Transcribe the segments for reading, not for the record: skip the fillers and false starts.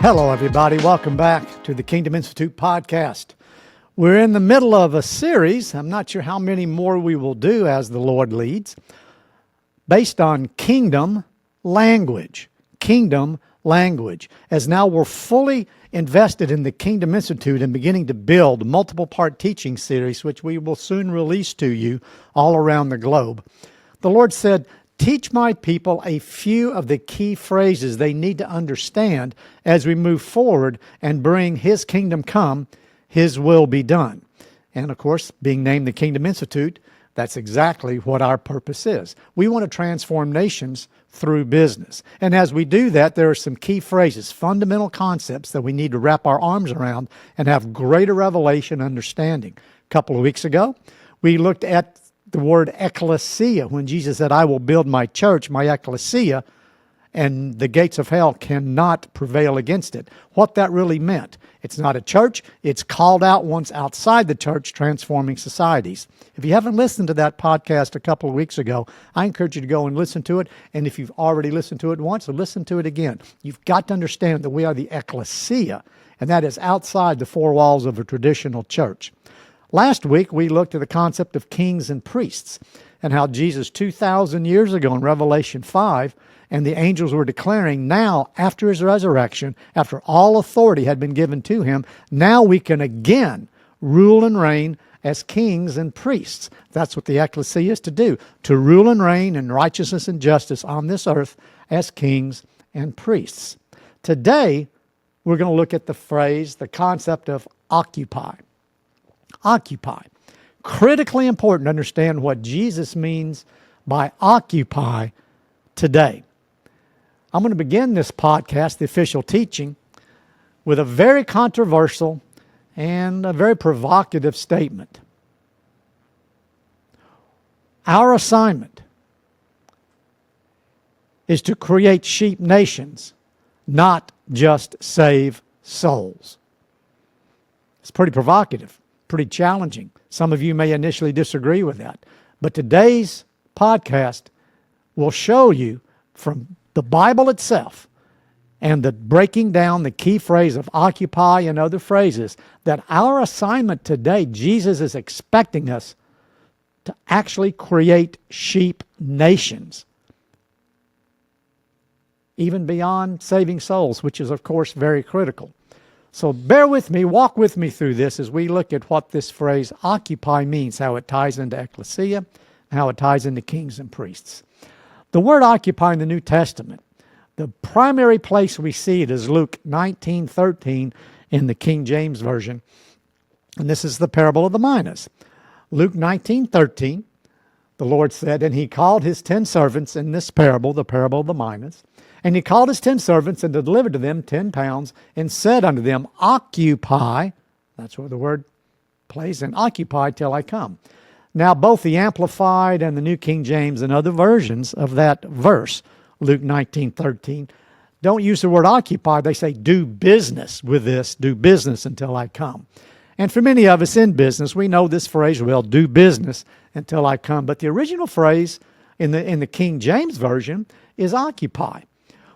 Hello, everybody. Welcome back to the Kingdom Institute podcast. We're in the middle of a series. I'm not sure how many more we will do as the Lord leads, based on kingdom language. Kingdom language. As now we're fully invested in the Kingdom Institute and beginning to build multiple part teaching series, which we will soon release to you all around the globe. The Lord said, teach my people a few of the key phrases they need to understand as we move forward and bring His kingdom come, His will be done. And of course, being named the Kingdom Institute, that's exactly what our purpose is. We want to transform nations through business. And as we do that, there are some key phrases, fundamental concepts that we need to wrap our arms around and have greater revelation understanding. A couple of weeks ago, we looked at the word ecclesia, when Jesus said, I will build my church, my ecclesia, and the gates of hell cannot prevail against it. What that really meant. It's not a church. It's called out once outside the church, transforming societies. If you haven't listened to that podcast a couple of weeks ago, I encourage you to go and listen to it. And if you've already listened to it once, listen to it again. You've got to understand that we are the ecclesia, and that is outside the four walls of a traditional church. Last week, we looked at the concept of kings and priests and how Jesus 2,000 years ago in Revelation 5, and the angels were declaring now, after His resurrection, after all authority had been given to Him, now we can again rule and reign as kings and priests. That's what the ecclesia is to do, to rule and reign in righteousness and justice on this earth as kings and priests. Today, we're going to look at the phrase, the concept of occupy. Occupy. Critically important to understand what Jesus means by occupy today. I'm going to begin this podcast, the official teaching, with a very controversial and a very provocative statement. Our assignment is to create sheep nations, not just save souls. It's pretty provocative. Pretty challenging. Some of you may initially disagree with that. But today's podcast will show you from the Bible itself and the breaking down the key phrase of occupy and other phrases that our assignment today, Jesus is expecting us to actually create sheep nations. Even beyond saving souls, which is of course very critical. So bear with me, walk with me through this as we look at what this phrase occupy means, how it ties into ecclesia, and how it ties into kings and priests. The word occupy in the New Testament, the primary place we see it is Luke 19:13 in the King James Version. And this is the parable of the minas. Luke 19:13, the Lord said, and He called His 10 servants in this parable, the parable of the minas. And He called His 10 servants and delivered to them 10 pounds and said unto them, occupy, that's where the word plays in, occupy till I come. Now both the Amplified and the New King James and other versions of that verse, Luke 19:13, don't use the word occupy. They say do business with this, do business until I come. And for many of us in business, we know this phrase well, do business until I come. But the original phrase in the King James Version is occupy.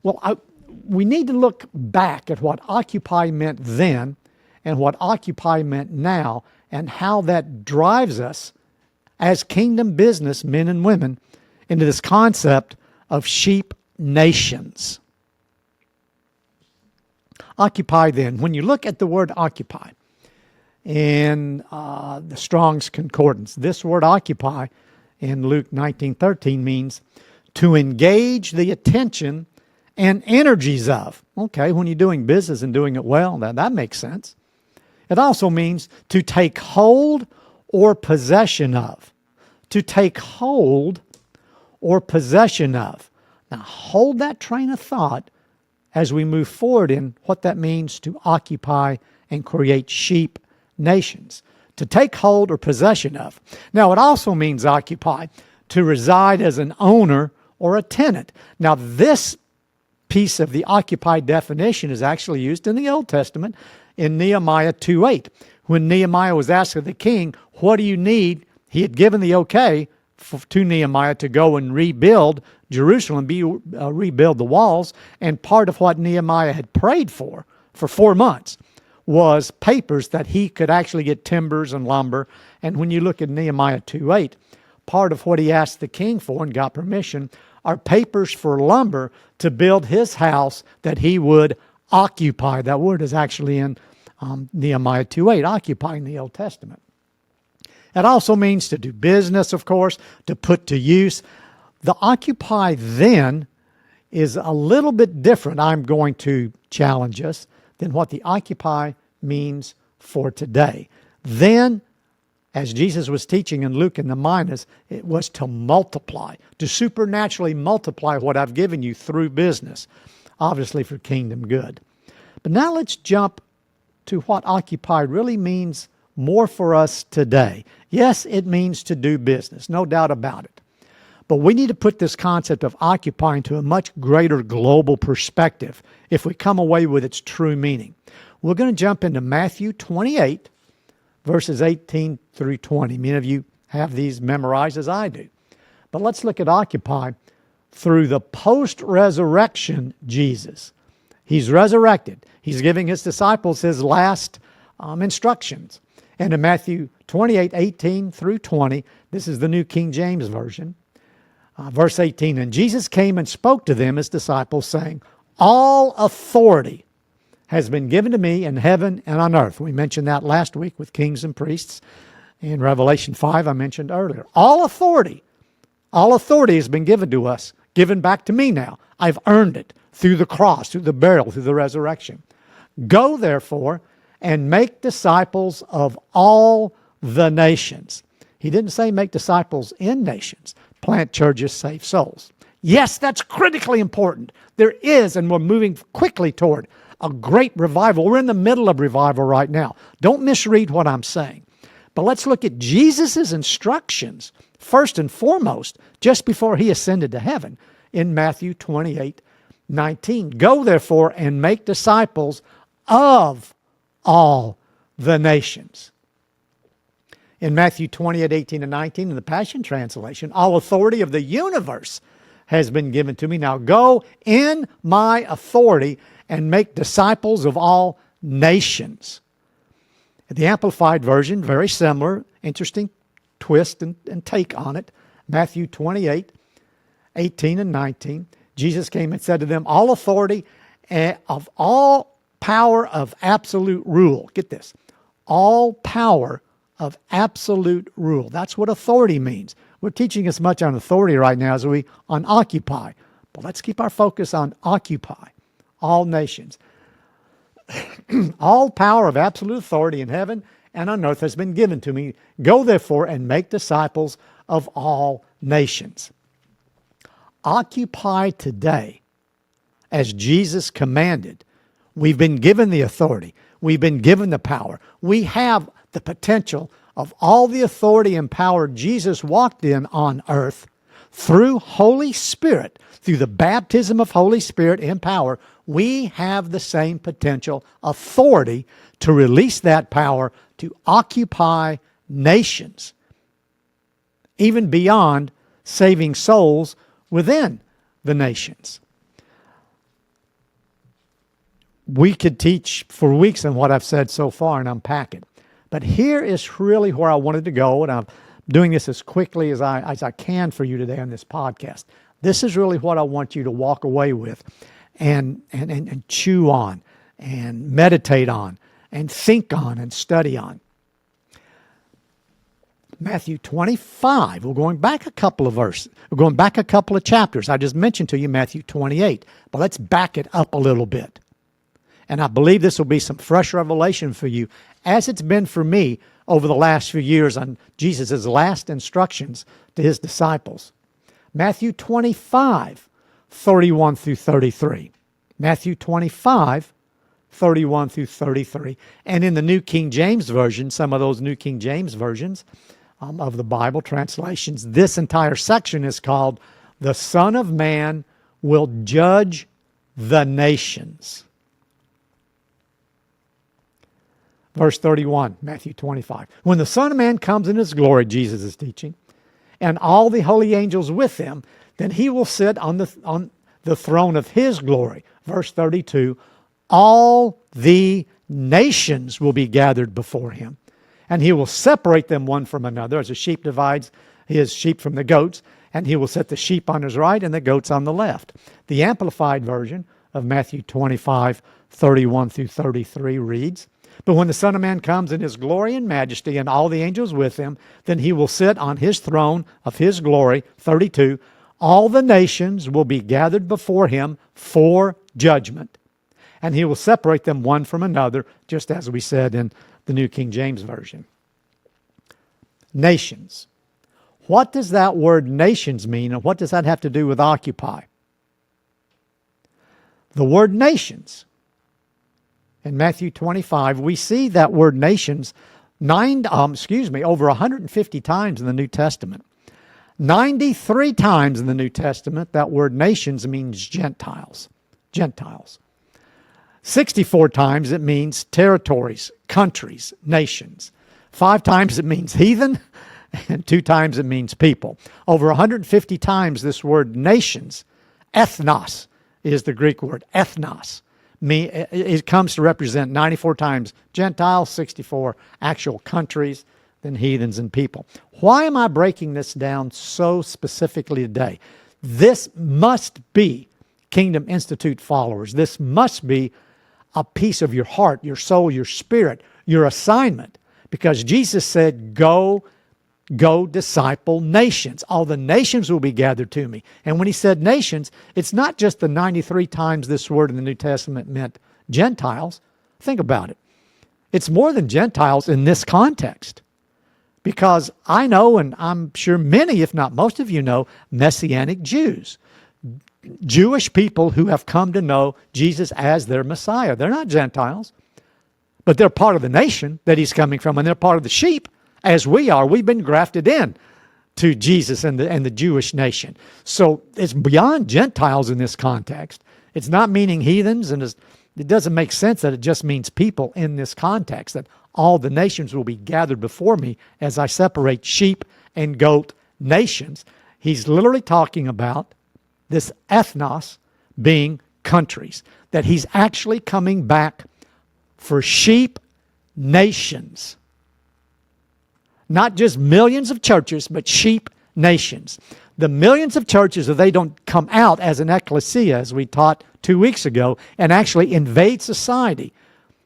Well, we need to look back at what occupy meant then and what occupy meant now and how that drives us as kingdom business men and women into this concept of sheep nations. Occupy then, when you look at the word occupy in the Strong's Concordance, this word occupy in Luke 19:13 means to engage the attention and energies of. Okay, when you're doing business and doing it well, that makes sense. It also means to take hold or possession of. To take hold or possession of. Now hold that train of thought as we move forward in what that means to occupy and create sheep nations. To take hold or possession of. Now it also means occupy, to reside as an owner or a tenant. Now this piece of the occupied definition is actually used in the Old Testament in Nehemiah 2:8. When Nehemiah was asked of the king, what do you need? He had given the okay to Nehemiah to go and rebuild Jerusalem, rebuild the walls. And part of what Nehemiah had prayed for for 4 months was papers that he could actually get timbers and lumber. And when you look at Nehemiah 2:8, part of what he asked the king for and got permission are papers for lumber to build his house that he would occupy. That word is actually in Nehemiah 2:8, occupy in the Old Testament. It also means to do business, of course, to put to use. The occupy then is a little bit different, I'm going to challenge us, than what the occupy means for today. Then, as Jesus was teaching in Luke in the Minas, it was to multiply, to supernaturally multiply what I've given you through business, obviously for kingdom good. But now let's jump to what occupy really means more for us today. Yes, it means to do business, no doubt about it. But we need to put this concept of occupying to a much greater global perspective if we come away with its true meaning. We're going to jump into Matthew 28, verses 18 through 20. Many of you have these memorized as I do. But let's look at occupy through the post-resurrection Jesus. He's resurrected. He's giving his disciples his last instructions. And in Matthew 28, 18 through 20, this is the New King James Version. Verse 18, and Jesus came and spoke to them, his disciples, saying, all authority has been given to me in heaven and on earth. We mentioned that last week with kings and priests. In Revelation 5, I mentioned earlier. All authority has been given to us, given back to me now. I've earned it through the cross, through the burial, through the resurrection. Go, therefore, and make disciples of all the nations. He didn't say make disciples in nations. Plant churches, save souls. Yes, that's critically important. There is, and we're moving quickly toward a great revival. We're in the middle of revival right now. Don't misread what I'm saying. But let's look at Jesus' instructions, first and foremost, just before he ascended to heaven in Matthew 28, 19. Go, therefore, and make disciples of all the nations. In Matthew 28, 18 and 19, in the Passion Translation, all authority of the universe has been given to me. Now go in my authority and make disciples of all nations. The Amplified Version, very similar, interesting twist and take on it. Matthew 28, 18 and 19. Jesus came and said to them, all authority of all power of absolute rule. Get this. All power of absolute rule. That's what authority means. We're teaching as much on authority right now as we on occupy. But let's keep our focus on occupy. All nations. All power of absolute authority in heaven and on earth has been given to me. Go therefore and make disciples of all nations. Occupy today as Jesus commanded. We've been given the authority. We've been given the power. We have the potential of all the authority and power Jesus walked in on earth through Holy Spirit, through the baptism of Holy Spirit in power. We have the same potential authority to release that power to occupy nations, even beyond saving souls within the nations. We could teach for weeks on what I've said so far and unpack it. But here is really where I wanted to go, and I'm doing this as quickly as I can for you today on this podcast. This is really what I want you to walk away with and chew on and meditate on and think on and study on. Matthew 25, we're going back a couple of verses. We're going back a couple of chapters. I just mentioned to you Matthew 28, but let's back it up a little bit. And I believe this will be some fresh revelation for you, as it's been for me over the last few years on Jesus' last instructions to his disciples. Matthew 25, 31 through 33. Matthew 25, 31 through 33. And in the New King James Version, some of those New King James versions of the Bible translations, this entire section is called, "The Son of Man will judge the nations." Verse 31, Matthew 25. When the Son of Man comes in his glory, Jesus is teaching, and all the holy angels with him, then he will sit on the throne of his glory. Verse 32, all the nations will be gathered before him, and he will separate them one from another, as a sheep divides his sheep from the goats, and he will set the sheep on his right and the goats on the left. The Amplified Version of Matthew 25:31 through 33 reads, "But when the Son of Man comes in his glory and majesty and all the angels with him, then he will sit on his throne of his glory." 32, "All the nations will be gathered before him for judgment, and he will separate them one from another," just as we said in the New King James Version. Nations. What does that word nations mean, and what does that have to do with occupy? The word nations. In Matthew 25, we see that word nations over 150 times in the New Testament. 93 times in the New Testament, that word nations means Gentiles. Gentiles. 64 times it means territories, countries, nations. 5 times it means heathen, and 2 times it means people. Over 150 times this word nations, ethnos is the Greek word, ethnos. It comes to represent 94 times Gentiles, 64 actual countries, then heathens and people. Why am I breaking this down so specifically today? This must be Kingdom Institute followers. This must be a piece of your heart, your soul, your spirit, your assignment. Because Jesus said, go disciple nations. All the nations will be gathered to me. And when he said nations, it's not just the 93 times this word in the New Testament meant Gentiles. Think about it. It's more than Gentiles in this context. Because I know, and I'm sure many, if not most of you know, Messianic Jews. Jewish people who have come to know Jesus as their Messiah. They're not Gentiles, but they're part of the nation that he's coming from, and they're part of the sheep, as we are. We've been grafted in to Jesus and the Jewish nation. So it's beyond Gentiles in this context. It's not meaning heathens, and it doesn't make sense that it just means people in this context, that all the nations will be gathered before me as I separate sheep and goat nations. He's literally talking about this ethnos being countries, that he's actually coming back for sheep nations. Not just millions of churches, but sheep nations. The millions of churches, if they don't come out as an ecclesia, as we taught 2 weeks ago, and actually invade society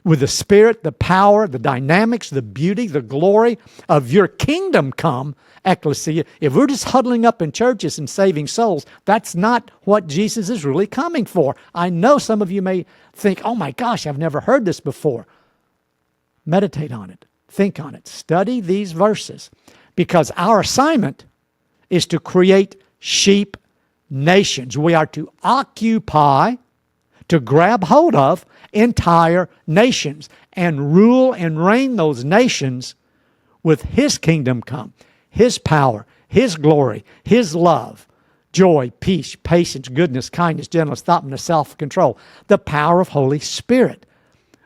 with the spirit, the power, the dynamics, the beauty, the glory of your kingdom come, ecclesia. If we're just huddling up in churches and saving souls, that's not what Jesus is really coming for. I know some of you may think, oh my gosh, I've never heard this before. Meditate on it. Think on it. Study these verses. Because our assignment is to create sheep nations. We are to occupy, to grab hold of entire nations and rule and reign those nations with his kingdom come, his power, his glory, his love, joy, peace, patience, goodness, kindness, gentleness, thoughtfulness, self-control, the power of Holy Spirit,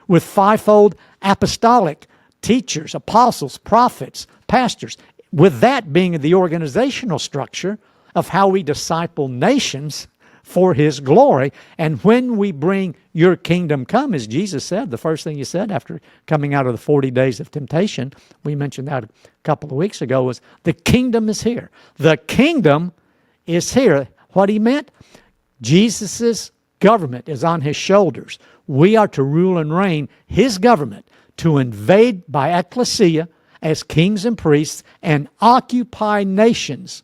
with fivefold apostolic teachers, apostles, prophets, pastors, with that being the organizational structure of how we disciple nations for his glory. And when we bring your kingdom come, as Jesus said, the first thing he said after coming out of the 40 days of temptation, we mentioned that a couple of weeks ago, was the kingdom is here. The kingdom is here. What he meant? Jesus' government is on his shoulders. We are to rule and reign his government, to invade by ecclesia as kings and priests and occupy nations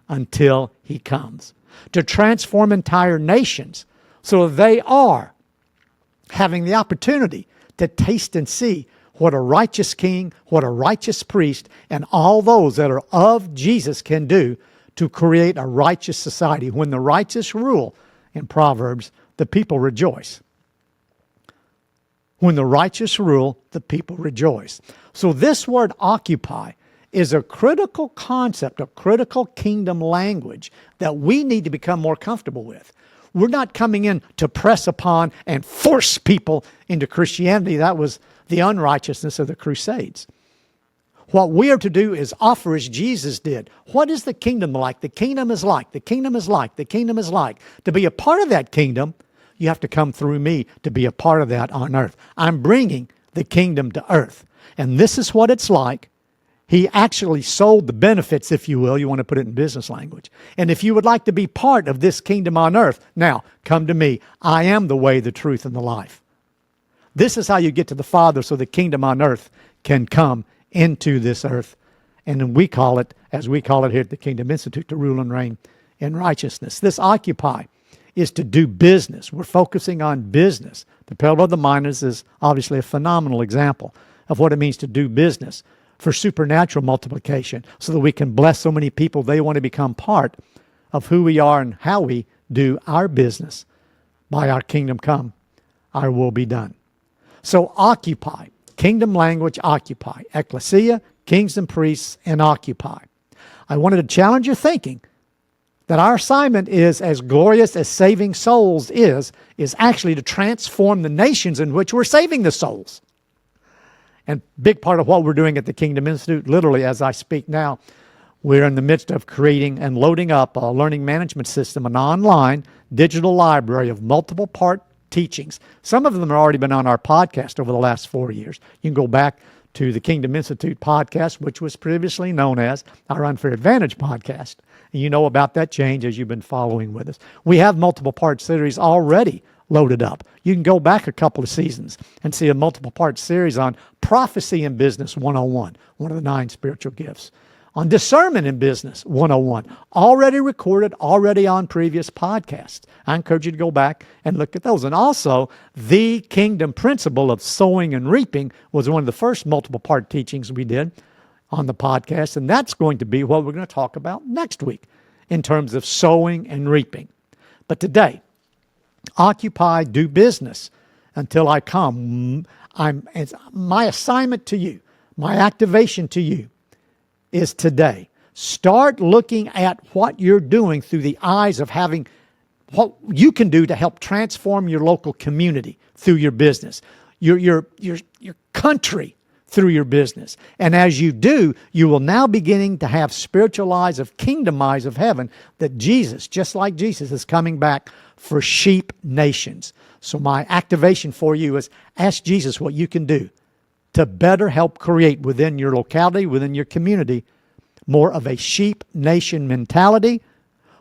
until he comes. To transform entire nations so they are having the opportunity to taste and see what a righteous king, what a righteous priest, and all those that are of Jesus can do to create a righteous society. When the righteous rule, in Proverbs, the people rejoice. When the righteous rule, the people rejoice. So this word occupy is a critical concept, a critical kingdom language that we need to become more comfortable with. We're not coming in to press upon and force people into Christianity. That was the unrighteousness of the Crusades. What we are to do is offer as Jesus did. What is the kingdom like? The kingdom is like. The kingdom is like. The kingdom is like. To be a part of that kingdom, You have to come through me to be a part of that on earth. I'm bringing the kingdom to earth. And this is what it's like. He actually sold the benefits, if you will. You want to put it in business language. And if you would like to be part of this kingdom on earth, now come to me. I am the way, the truth, and the life. This is how you get to the Father so the kingdom on earth can come into this earth. And then we call it, as we call it here at the Kingdom Institute, to rule and reign in righteousness. This occupy is to do business. We're focusing on business. The parable of the minas is obviously a phenomenal example of what it means to do business for supernatural multiplication so that we can bless so many people. They want to become part of who we are and how we do our business. By our kingdom come, our will be done. So occupy, kingdom language, occupy. Ecclesia, kings and priests, and occupy. I wanted to challenge your thinking that our assignment is as glorious as saving souls is actually to transform the nations in which we're saving the souls. And big part of what we're doing at the Kingdom Institute, literally as I speak now, we're in the midst of creating and loading up a learning management system, an online digital library of multiple part teachings. Some of them have already been on our podcast over the last 4 years. You can go back to the Kingdom Institute podcast, which was previously known as our Unfair Advantage podcast. And you know about that change as you've been following with us. We have multiple part series already loaded up. You can go back a couple of seasons and see a multiple part series on Prophecy in Business 101, one of the 9 spiritual gifts. On Discernment in Business 101, already recorded, already on previous podcasts. I encourage you to go back and look at those. And also, the kingdom principle of sowing and reaping was one of the first multiple part teachings we did on the podcast. And that's going to be what we're going to talk about next week in terms of sowing and reaping. But today, occupy, do business until I come. It's my assignment to you, my activation to you is today. Start looking at what you're doing through the eyes of having what you can do to help transform your local community through your business, your country through your business. And as you do, you will now beginning to have spiritual eyes of kingdom eyes of heaven that Jesus, just like Jesus, is coming back for sheep nations. So my activation for you is ask Jesus what you can do to better help create within your locality, within your community, more of a sheep nation mentality,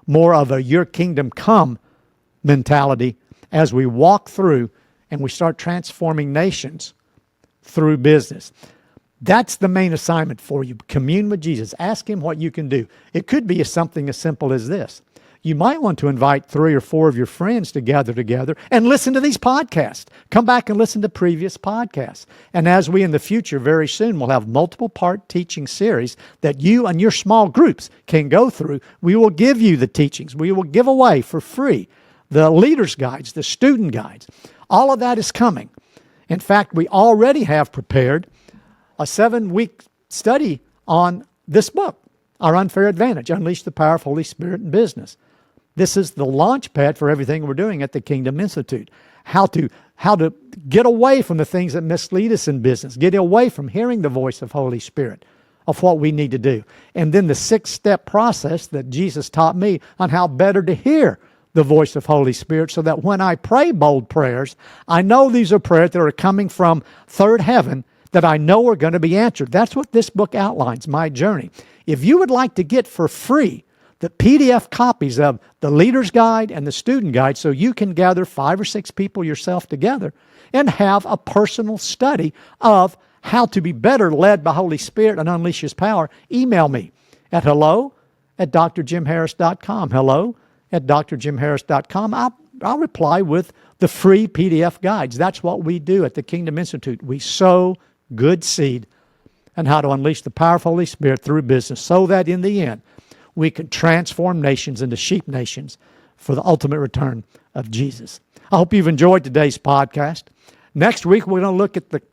more of a your kingdom come mentality as we walk through and we start transforming nations through business. That's the main assignment for you. Commune with Jesus. Ask him what you can do. It could be something as simple as this. You might want to invite 3 or 4 of your friends to gather together and listen to these podcasts. Come back and listen to previous podcasts. And as we in the future, very soon, will have multiple part teaching series that you and your small groups can go through. We will give you the teachings. We will give away for free the leader's guides, the student guides. All of that is coming. In fact, we already have prepared a 7-week study on this book, Our Unfair Advantage, Unleash the Power of Holy Spirit in Business. This is the launch pad for everything we're doing at the Kingdom Institute. How to get away from the things that mislead us in business, get away from hearing the voice of Holy Spirit, of what we need to do. And then the 6-step process that Jesus taught me on how better to hear the voice of Holy Spirit so that when I pray bold prayers, I know these are prayers that are coming from third heaven that I know are going to be answered. That's what this book outlines, my journey. If you would like to get for free the PDF copies of the Leader's Guide and the Student Guide so you can gather 5 or 6 people yourself together and have a personal study of how to be better led by Holy Spirit and unleash His power, email me at hello@drjimharris.com. hello@drjimharris.com. I'll reply with the free PDF guides. That's what we do at the Kingdom Institute. We sow good seed and how to unleash the power of Holy Spirit through business so that in the end, we can transform nations into sheep nations for the ultimate return of Jesus. I hope you've enjoyed today's podcast. Next week, we're going to look at the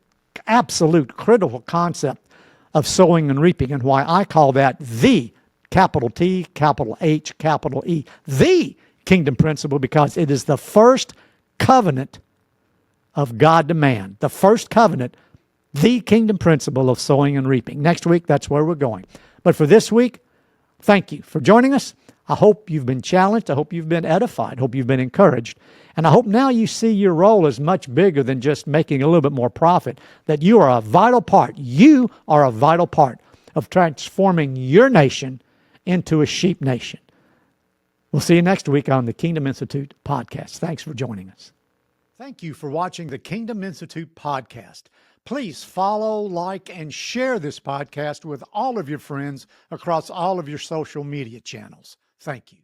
absolute critical concept of sowing and reaping and why I call that the capital T, capital H, capital E, the kingdom principle, because it is the first covenant of God to man. The first covenant, the kingdom principle of sowing and reaping. Next week, that's where we're going. But for this week, thank you for joining us. I hope you've been challenged. I hope you've been edified. I hope you've been encouraged. And I hope now you see your role as much bigger than just making a little bit more profit, that you are a vital part. You are a vital part of transforming your nation into a sheep nation. We'll see you next week on the Kingdom Institute podcast. Thanks for joining us. Thank you for watching the Kingdom Institute podcast. Please follow, like, and share this podcast with all of your friends across all of your social media channels. Thank you.